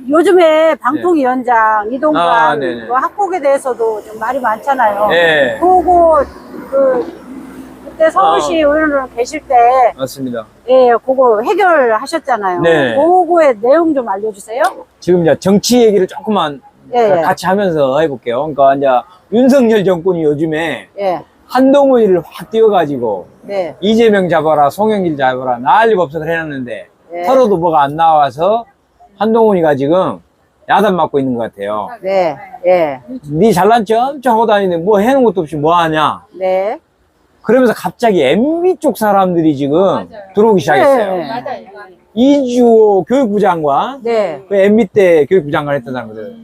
요즘에 방통위원장 이동관 네네. 그 학폭에 대해서도 좀 말이 많잖아요. 네. 그거 그때 서울시 의원으로 계실 때 맞습니다. 예, 그거 해결하셨잖아요. 네. 그거의 내용 좀 알려주세요. 지금 이제 정치 얘기를 조금만 예, 예. 같이 하면서 해볼게요. 그러니까 이제 윤석열 정권이 요즘에 예, 한동훈이를 확 띄워가지고 네, 이재명 잡아라, 송영길 잡아라, 난리 법석을 해놨는데 예. 털어도 뭐가 안 나와서 한동훈이가 지금 야단 맞고 있는 것 같아요. 네, 예, 니 잘난 척 엄청 하고 다니는데 뭐 해놓은 것도 없이 뭐 하냐. 네. 그러면서 갑자기 MB 쪽 사람들이 지금 들어오기 시작했어요. 네. 이주호 교육부 장관, 네, 그 MB 때 교육부 장관 했던 사람들.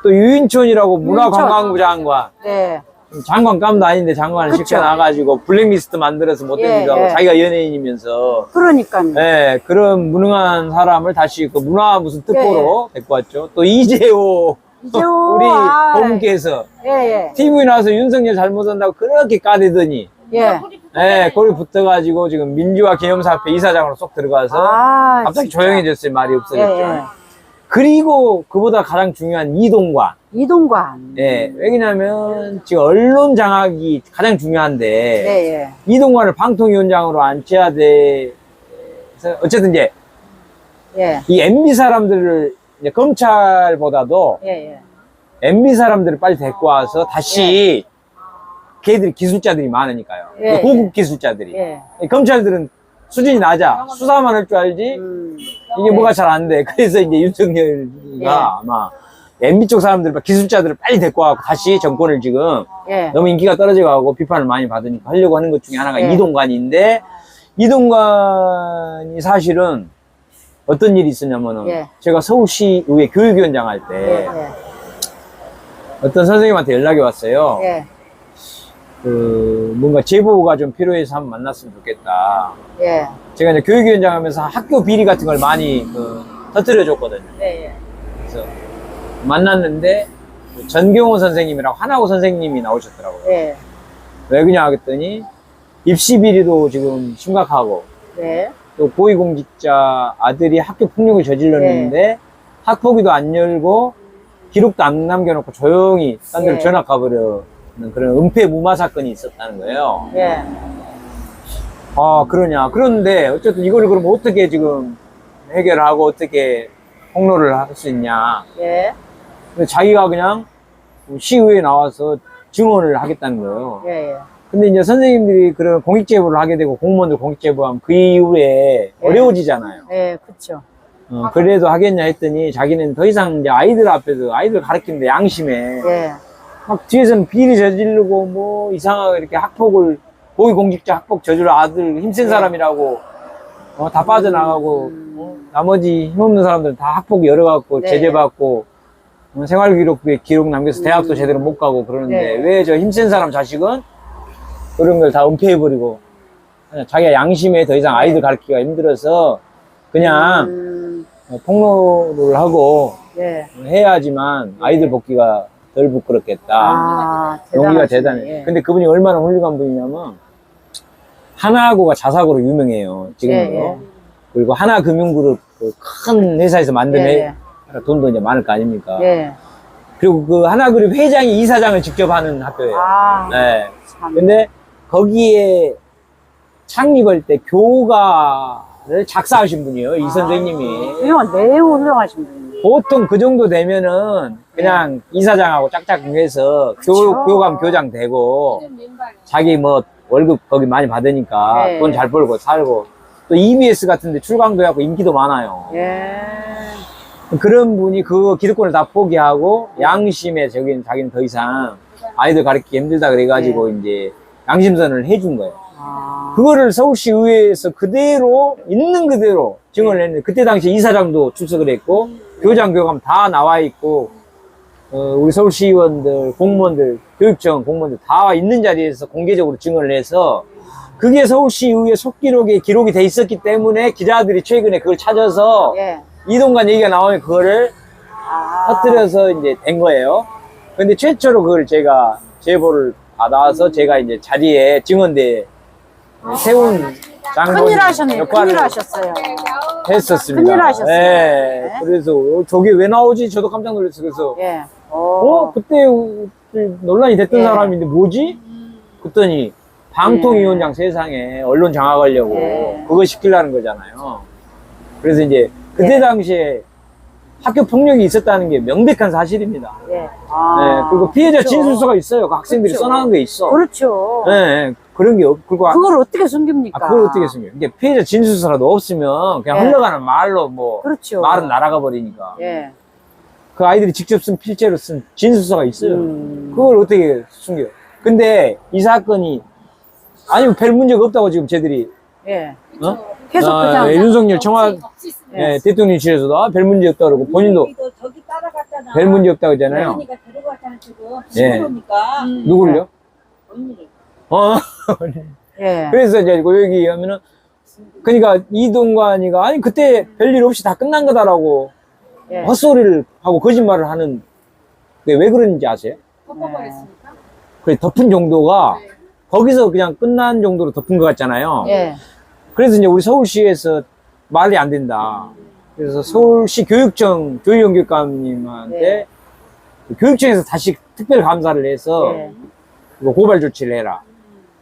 또 유인촌이라고 문화관광부 장관. 네. 장관감도 아닌데 장관을 그쵸. 시켜놔가지고 블랙리스트 만들어서 못 되기도 하고 예. 자기가 연예인이면서 그러니까요. 예, 그런 무능한 사람을 다시 그 문화 무슨 특보로 데리고 왔죠. 또 이재호 이재호, 우리 아, 고문께서 예, 예, TV에 나와서 윤석열 잘못한다고 그렇게 까대더니 예. 예, 거기 붙어가지고 지금 민주화 기념사업회 이사장으로 쏙 들어가서 아, 갑자기 진짜. 조용해졌어요. 말이 없어졌죠. 예, 예. 그리고 그보다 가장 중요한 이동관. 이동관. 예, 왜냐면 지금 언론 장악이 가장 중요한데 네, 예. 이동관을 방통위원장으로 앉혀야 돼. 그래서 어쨌든 이제 예, 이 MB 사람들을 이제 검찰보다도 예, 예. MB 사람들을 빨리 데리고 와서 다시 걔들이 기술자들이 많으니까요. 예, 고급 기술자들이. 예. 검찰들은 수준이 낮아. 수사만 할 줄 알지 이게 뭐가 잘 안 돼. 그래서 이제 윤석열이가 아마 MB 쪽 사람들, 기술자들을 빨리 데리고 와서 다시 정권을 지금 예. 너무 인기가 떨어져가고 비판을 많이 받으니까 하려고 하는 것 중에 하나가 예. 이동관인데, 이동관이 사실은 어떤 일이 있었냐면은 예. 제가 서울시의회 교육위원장 할 때 예, 어떤 선생님한테 연락이 왔어요. 예. 뭔가 제보가 좀 필요해서 한번 만났으면 좋겠다. 예. 제가 이제 교육위원장 하면서 학교 비리 같은 걸 많이 터뜨려 줬거든요. 예, 예. 그래서 만났는데 전경호 선생님이랑 한하고 선생님이 나오셨더라고요. 예. 왜 그러냐 했더니 입시 비리도 지금 심각하고 네. 또 고위공직자 아들이 학교 폭력을 저질렀는데 학폭위도 안 열고 기록도 안 남겨놓고 조용히 딴 데로 예. 전학 가버려는 그런 은폐 무마 사건이 있었다는 거예요. 예. 아, 그러냐. 그런데 어쨌든 이걸 그럼 어떻게 지금 해결하고 어떻게 폭로를 할 수 있냐. 예. 근데 자기가 그냥 시의회에 나와서 증언을 하겠다는 거예요. 예, 예. 근데 이제 선생님들이 그런 공익제보를 하게 되고 공무원들 공익제보하면 그 이후에 어려워지잖아요. 예, 그쵸. 그래도 하겠냐 했더니 자기는 더 이상 이제 아이들 앞에서 아이들 가르치는데 양심에 예. 막 뒤에서는 비리 저지르고 뭐 이상하게 이렇게 학폭을 고위공직자 학폭 저지르 아들 힘센 사람이라고 다 빠져나가고 나머지 힘없는 사람들은 다 학폭 열어갖고 네. 제재받고 생활기록부에 기록 남겨서 대학도 제대로 못 가고 그러는데 네. 왜 저 힘센 사람 자식은 그런 걸 다 은폐해버리고 그냥 자기가 양심에 더 이상 아이들 가르치기가 힘들어서 그냥 폭로를 하고 예. 해야지만 아이들 복귀가 덜 부끄럽겠다. 아, 용기가 대단하시네. 대단해. 예. 근데 그분이 얼마나 훌륭한 분이냐면 하나하고가 자사고로 유명해요. 지금도. 예, 예. 그리고 하나금융그룹 그 큰 회사에서 만든 예, 돈도 이제 많을 거 아닙니까? 예. 그리고 그 하나그룹 회장이 이사장을 직접 하는 학교예요. 아, 네. 참. 근데 거기에 창립할 때 교과를 작사하신 분이에요. 이 선생님이. 매우 훌륭하신 분이에요. 보통 그 정도 되면은 그냥 이사장하고 짝짝해서 교감 교장 되고 자기 뭐 월급 거기 많이 받으니까 네. 돈 잘 벌고 살고 또 EBS 같은데 출강도 하고 인기도 많아요. 예. 그런 분이 그 기득권을 다 포기하고 양심에 자기는 더 이상 아이들 가르치기 힘들다 그래가지고 이제 양심선언을 해준 거예요. 아. 그거를 서울시 의회에서 그대로 있는 그대로 증언을 했는데 그때 당시 이사장도 출석을 했고 교장 교감 다 나와 있고 우리 서울시의원들 공무원들 교육청 공무원들 다 있는 자리에서 공개적으로 증언을 해서 그게 서울시의회 속기록에 기록이 돼 있었기 때문에 기자들이 최근에 그걸 찾아서 예. 이동관 얘기가 나오면 그거를 터뜨려서 이제 된 거예요. 근데 최초로 그걸 제가 제보를 받아서 제가 이제 자리에 증언대에 세운 장본인 큰일 하셨네. 역할을 큰일 하셨어요. 했었습니다. 큰일 하셨어요. 예. 네. 그래서 저게 왜 나오지? 저도 깜짝 놀랐어요. 그래서 예. 그때 논란이 됐던 예. 사람인데 뭐지? 그랬더니 방통위원장 세상에 언론 장악하려고 예. 그거 시키려는 거잖아요. 그래서 이제 그때 예. 당시에 학교 폭력이 있었다는 게 명백한 사실입니다. 예. 네, 그리고 피해자 그렇죠. 진술서가 있어요. 그 학생들이 그렇죠. 써놓은 게 있어. 그렇죠. 네, 그런 게 그리고 그걸 어떻게 숨깁니까? 그걸 어떻게 쓰면 이게 피해자 진술서라도 없으면 그냥 예. 흘러가는 말로 뭐 그렇죠. 말은 날아가 버리니까 예. 그 아이들이 직접 쓴 필체로 쓴 진술서가 있어요. 음. 그걸 어떻게 숨겨요? 근데 이 사건이 아니 별 문제가 없다고 지금 쟤들이 예. 어? 계속 그냥 윤석열 청와 예, 대통령실에서도 별 문제 없다고 그러고 본인도 저기 따라갔잖아. 별 문제 없다고 했잖아요. 언니가 데려갔잖아 지금. 예. 친구니까. 누굴요? 언니를. 예. 그래서 이제 여기 하면은 그러니까 이동관이가 아니 그때 별일 없이 다 끝난 거다라고 예. 헛소리를 하고 거짓말을 하는 게 왜 그런지 아세요? 덮어버렸으니까. 그 덮은 정도가 거기서 그냥 끝난 정도로 덮은 것 같잖아요. 예. 그래서 이제 우리 서울시에서 말이 안 된다. 그래서 서울시 교육청 조희영 교육감님한테 교육청에서 다시 특별 감사를 해서 예. 이거 고발 조치를 해라.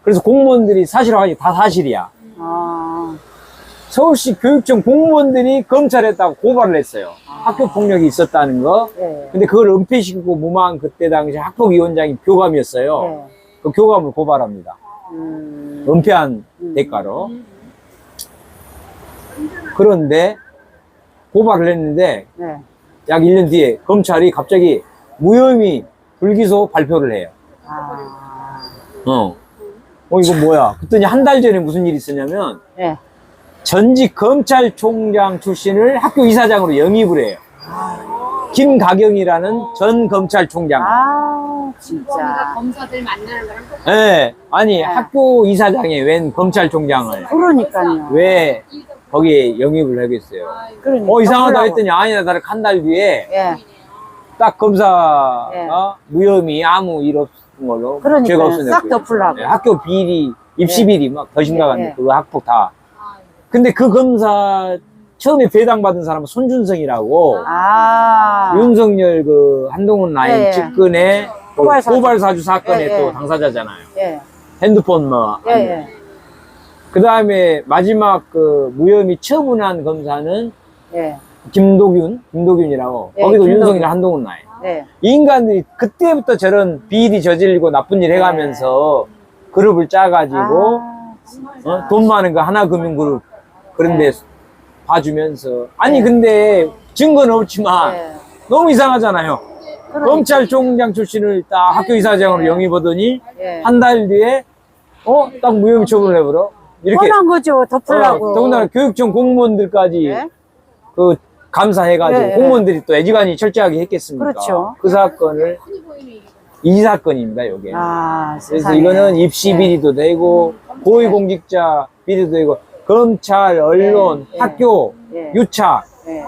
그래서 공무원들이 사실 확인이 다 사실이야. 아. 서울시 교육청 공무원들이 검찰에다가 고발을 했어요. 학교 폭력이 있었다는 거. 예. 근데 그걸 은폐시키고 무마한 그때 당시 학폭위원장이 교감이었어요. 예. 그 교감을 고발합니다. 은폐한 음. 대가로. 그런데 고발을 했는데 네. 약 1년 뒤에 검찰이 갑자기 무혐의 불기소 발표를 해요. 아. 이거 뭐야? 그랬더니 한 달 전에 무슨 일이 있었냐면 예. 전직 검찰총장 출신을 학교 이사장으로 영입을 해요. 김가경이라는 전 검찰총장. 아, 이거가 진짜. 검사들 만나는 거랑 똑같아. 예. 아니, 학교 이사장에 웬 검찰총장을 그러니까요. 왜 거기에 영입을 하겠어요? 그러니까. 이상하다 덮으려고. 했더니 아니다 다르게 한 달 뒤에 예. 딱 검사가 무혐의 아무 일 없는 걸로 죄가 그러니까 없어졌고요. 싹 덮으려고. 예, 학교 비리, 입시 비리 막 더 심각한데 예. 그 학폭 다. 근데 그 검사 처음에 배당받은 사람은 손준성이라고 아. 윤석열 그 한동훈 라인 예, 예. 측근의 그 고발사주. 고발사주 사건의 예, 예. 또 당사자잖아요. 예. 핸드폰 뭐. 예, 예. 그 다음에 마지막 그 무혐의 처분한 검사는 예. 김도균이라고. 예, 거기도 김도균. 윤석열 한동훈 라인. 예. 이 인간들이 그때부터 저런 비리 저질리고 나쁜 일 해가면서 그룹을 짜가지고 아, 진짜. 돈 많은 거 하나금융그룹 그런데 네. 봐주면서 아니 네. 근데 증거는 없지만 예. 너무 이상하잖아요. 그러니까. 검찰총장 출신을 딱 학교 이사장으로 영입하더니 예. 한 달 뒤에 딱 무혐의 처분을 해버려. 이렇게 뻔한 거죠. 덮으려고. 더군다나 교육청 공무원들까지 예? 그 감사해가지고 예, 예. 공무원들이 또 애지간히 철저하게 했겠습니까? 그렇죠. 그 사건을 이 사건입니다, 이게. 아, 그래서 세상에. 이거는 입시 예. 비리도 되고 고위공직자 비리도 되고 검찰, 언론, 예. 학교, 예. 유착 예.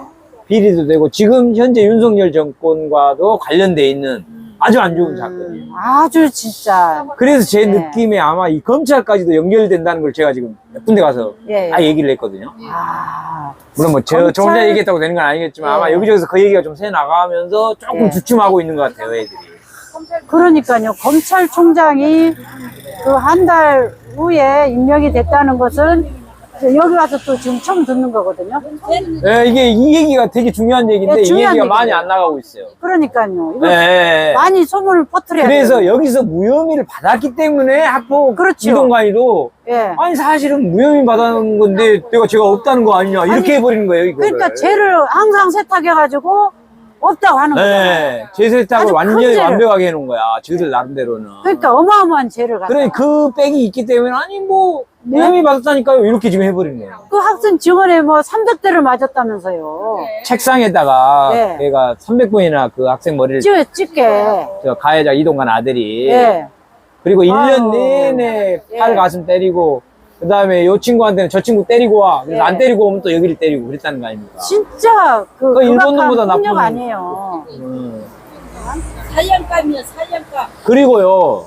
비리도 되고 지금 현재 윤석열 정권과도 관련돼 있는 아주 안 좋은 사건이에요. 아주 진짜. 그래서 제 예. 느낌에 아마 이 검찰까지도 연결된다는 걸 제가 지금 몇 군데 가서 예. 다 얘기를 했거든요. 아. 물론 뭐 저 검찰- 혼자 얘기했다고 되는 건 아니겠지만 예. 아마 여기저기서 그 얘기가 좀 새 나가면서 조금 예. 주춤하고 있는 것 같아요, 애들이. 그러니까요. 검찰총장이 그 한 달 후에 임명이 됐다는 것은 여기 와서 또 지금 처음 듣는 거거든요. 예, 이게 이 얘기가 되게 중요한 얘기인데 예, 이 중요한 얘기가 많이 얘기예요. 안 나가고 있어요. 그러니까요. 이거 예. 많이 소문을 퍼뜨려야 그래서 돼요. 여기서 무혐의를 받았기 때문에 학폭 그렇죠. 이동관이도 예. 아니 사실은 무혐의 받은 건데 제가 없다는 거 아니냐 이렇게 해버리는 거예요 이거를. 그러니까 죄를 항상 세탁해가지고 없다고 하는 거잖아요. 네, 제세탁을 아주 큰 완전히 죄를. 완벽하게 해놓은 거야 저희들 나름대로는. 그러니까 어마어마한 죄를 갖다. 그러니 그 백이 있기 때문에 아니 뭐 무혐의 받았다니까요 이렇게 지금 해버리는 거예요. 그 학생 증언에 뭐 300대를 맞았다면서요. 책상에다가 네. 걔가 300번이나 그 학생 머리를 찢게. 저 가해자 이동관 아들이 예. 그리고 1년 아유. 내내 예. 팔 가슴 때리고 그 다음에 요 친구한테는 저 친구 때리고 와 그래서 예. 안 때리고 오면 또 여기를 때리고 그랬다는 거 아닙니까? 진짜 그 그거 일본 극악한 놈보다 폭력 나쁜- 아니에요. 살량감이야 살량감. 그리고요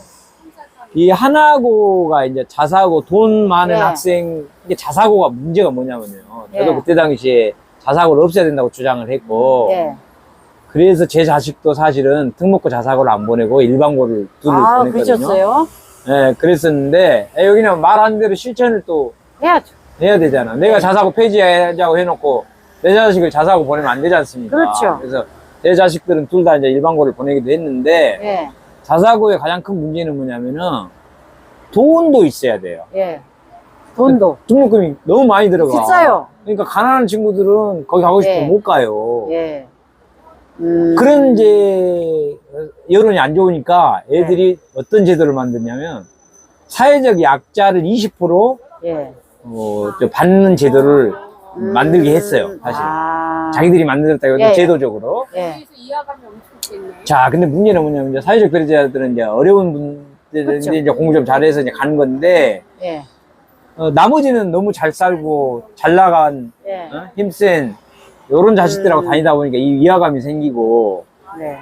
이 하나고가 이제 자사고 돈 많은 예. 학생, 이게 자사고가 문제가 뭐냐면요. 저도 예. 그때 당시에 자사고를 없애야 된다고 주장을 했고, 예. 그래서 제 자식도 사실은 특목고 자사고를 안 보내고 일반고를 둘을 아, 보냈거든요. 그러셨어요? 예, 그랬었는데, 여기는 말하는 대로 실천을 또 해야죠. 해야 되잖아. 내가 네. 자사고 폐지하자고 해놓고, 내 자식을 자사고 보내면 안 되지 않습니까? 그렇죠. 그래서 제 자식들은 둘 다 이제 일반고를 보내기도 했는데, 예. 자사고의 가장 큰 문제는 뭐냐면은, 돈도 있어야 돼요. 예. 돈도. 등록금이 너무 많이 들어가. 비싸요. 그러니까 가난한 친구들은 거기 가고 싶으면 예. 못 가요. 예. 그런 이제 여론이 안 좋으니까 애들이 네. 어떤 제도를 만드냐면 사회적 약자를 20% 예. 저 받는 제도를 만들게 했어요. 사실 아. 자기들이 만들었다고 예. 제도적으로. 예. 그래서 이해감이 엄청 있겠네. 자, 근데 문제는 뭐냐면 이제 사회적 배려자들은 이제 어려운 분들 그렇죠. 이제 공부 좀 잘해서 이제 가는 건데 예. 나머지는 너무 잘 살고 잘 나간 예. 힘센 요런 자식들하고 다니다 보니까 이 위화감이 생기고 네.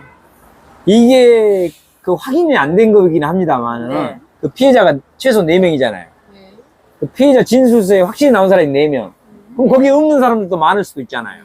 이게 그 확인이 안 된 거긴 합니다만 네. 그 피해자가 최소 4명이잖아요. 네. 그 피해자 진술서에 확실히 나온 사람이 4명. 그럼 거기에 없는 사람들도 많을 수도 있잖아요.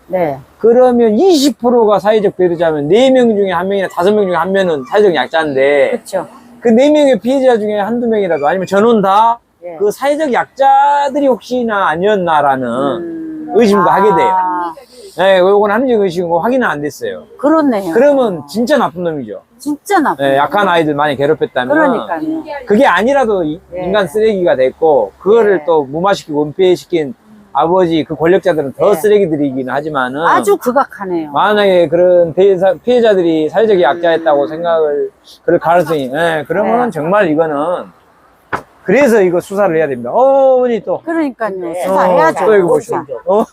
네. 그러면 20%가 사회적 배려자면 4명 중에 1명이나 5명 중에 1명은 사회적 약자인데 그렇죠. 그 4명의 피해자 중에 한두 명이라도 아니면 전원 다 예. 그 사회적 약자들이 혹시나 아니었나라는 의심도 하게 돼요. 아, 네, 요건 합리적 의심이고 확인은 안 됐어요. 그렇네요. 그러면 진짜 나쁜 놈이죠. 진짜 나쁜. 네, 약한 아이들 많이 괴롭혔다면 그러니까요. 그게 아니라도 예. 인간 쓰레기가 됐고 그거를 예. 또 무마시키고 은폐시킨 아버지 그 권력자들은 더 예. 쓰레기들이긴 하지만은 아주 극악하네요. 만약에 그런 피해자들이 사회적 약자였다고 생각을 그럴 가능성이 그러면은 예. 정말 이거는 그래서 이거 수사를 해야 됩니다. 어머니 또 그러니까요. 네. 수사해야죠. 또 이거 수사. 보시죠.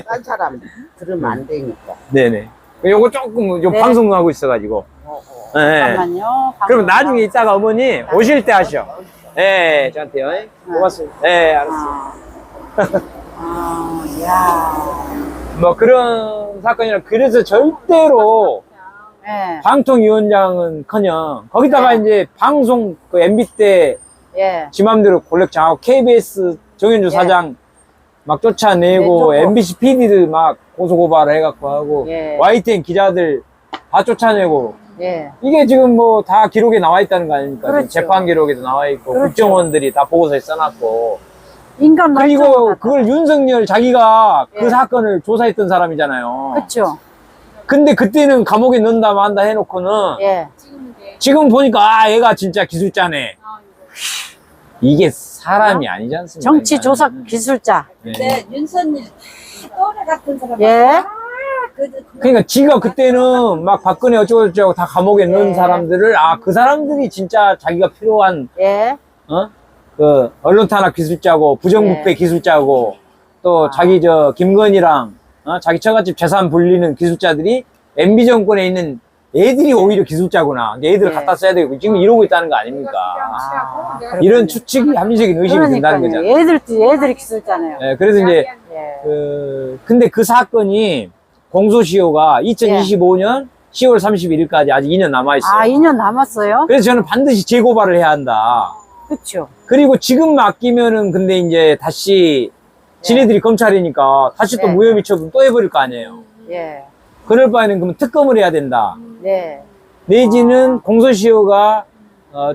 딴 사람 들으면 안 되니까. 네네. 요거 조금 좀 네. 방송하고 있어가지고. 네. 잠깐만요. 그럼 나중에 이따가 어머니 오실 때 하셔. 네, 저한테요. 고맙습니다. 네, 알았어요. 야. 뭐 그런 사건이라 그래서 절대로 예. 방통위원장은 커녕 거기다가 네. 이제 방송 그 MB 때 예. 지 맘대로 권력장하고 KBS 정현주 예. 사장 막 쫓아내고 네, MBC PD들 막 고소고발을 해갖고 하고 예. YTN 기자들 다 쫓아내고 예. 이게 지금 뭐 다 기록에 나와 있다는 거 아닙니까? 그렇죠. 재판 기록에도 나와 있고 그렇죠. 국정원들이 다 보고서에 써놨고 인간 그리고 그걸 윤석열 자기가 예. 그 사건을 조사했던 사람이잖아요. 그렇죠. 근데 그때는 감옥에 넣는다 만다 해놓고는 예. 지금은 돼. 지금 보니까 얘가 진짜 기술자네. 아, 이거. 이게 사람이 아니지 않습니까? 정치 인간은. 조사 기술자. 네. 네, 윤선일 또래 같은 사람. 예. 그러니까 지가 그때는 막 박근혜 어쩌고저쩌고 다 감옥에 넣은 예. 사람들을 그 사람들이 진짜 자기가 필요한 예. 그 언론 탄압 기술자고 부정부패 예. 기술자고 또 자기 김건희랑 자기 처갓집 재산 불리는 기술자들이 MB 정권에 있는 애들이 오히려 기술자구나. 애들을 예. 갖다 써야 되고 지금 이러고 있다는 거 아닙니까? 이런 추측이 합리적인 의심이 든다는 그러니까요. 거잖아요. 애들이 기술자네요. 예, 그래서 이제 예. 근데 그 사건이 공소시효가 2025년 10월 31일까지 아직 2년 남아있어요. 아, 2년 남았어요? 그래서 저는 반드시 재고발을 해야 한다. 그쵸. 그리고 지금 맡기면은 근데 이제 다시 지네들이 검찰이니까 다시 또 네. 무혐의 처분 또 해버릴 거 아니에요. 예. 그럴 바에는 그러면 특검을 해야 된다. 예. 내지는 공소시효가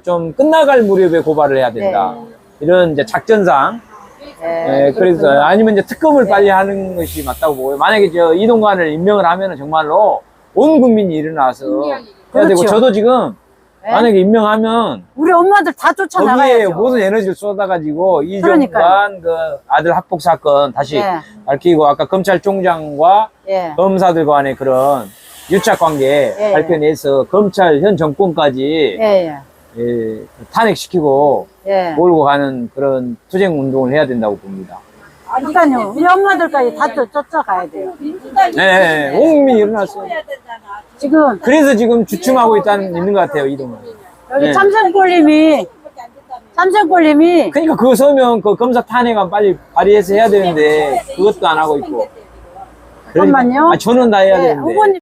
좀 끝나갈 무렵에 고발을 해야 된다. 네. 이런 이제 작전상. 예. 그래서 그렇군요. 아니면 이제 특검을 빨리 하는 것이 맞다고 보고요. 만약에 이동관을 임명을 하면은 정말로 온 국민이 일어나서 해야 되고 그렇죠. 저도 지금 예? 만약에 임명하면 우리 엄마들 다 거기에 쫓아나가야죠. 모든 에너지를 쏟아가지고 그러니까요. 이종관 그 아들 학폭 사건 다시 예. 밝히고 아까 검찰총장과 예. 검사들 간의 그런 유착 관계 예. 밝혀내서 검찰 현 정권까지 예. 탄핵시키고 예. 몰고 가는 그런 투쟁 운동을 해야 된다고 봅니다. 그러니까요. 우리 엄마들까지 다 쫓아가야 돼요. 네, 온 국민이 일어났어요. 해야 되잖아. 지금 그래서 지금 주춤하고 있는 것 같아요, 이동은. 여기 네. 참선골님이 그러니까 그거 서면 그 검사 탄핵안 빨리 발의해서 해야 되는데 그것도 안 하고 있고. 잠깐만요. 저는 다 해야 네, 되는데. 후보님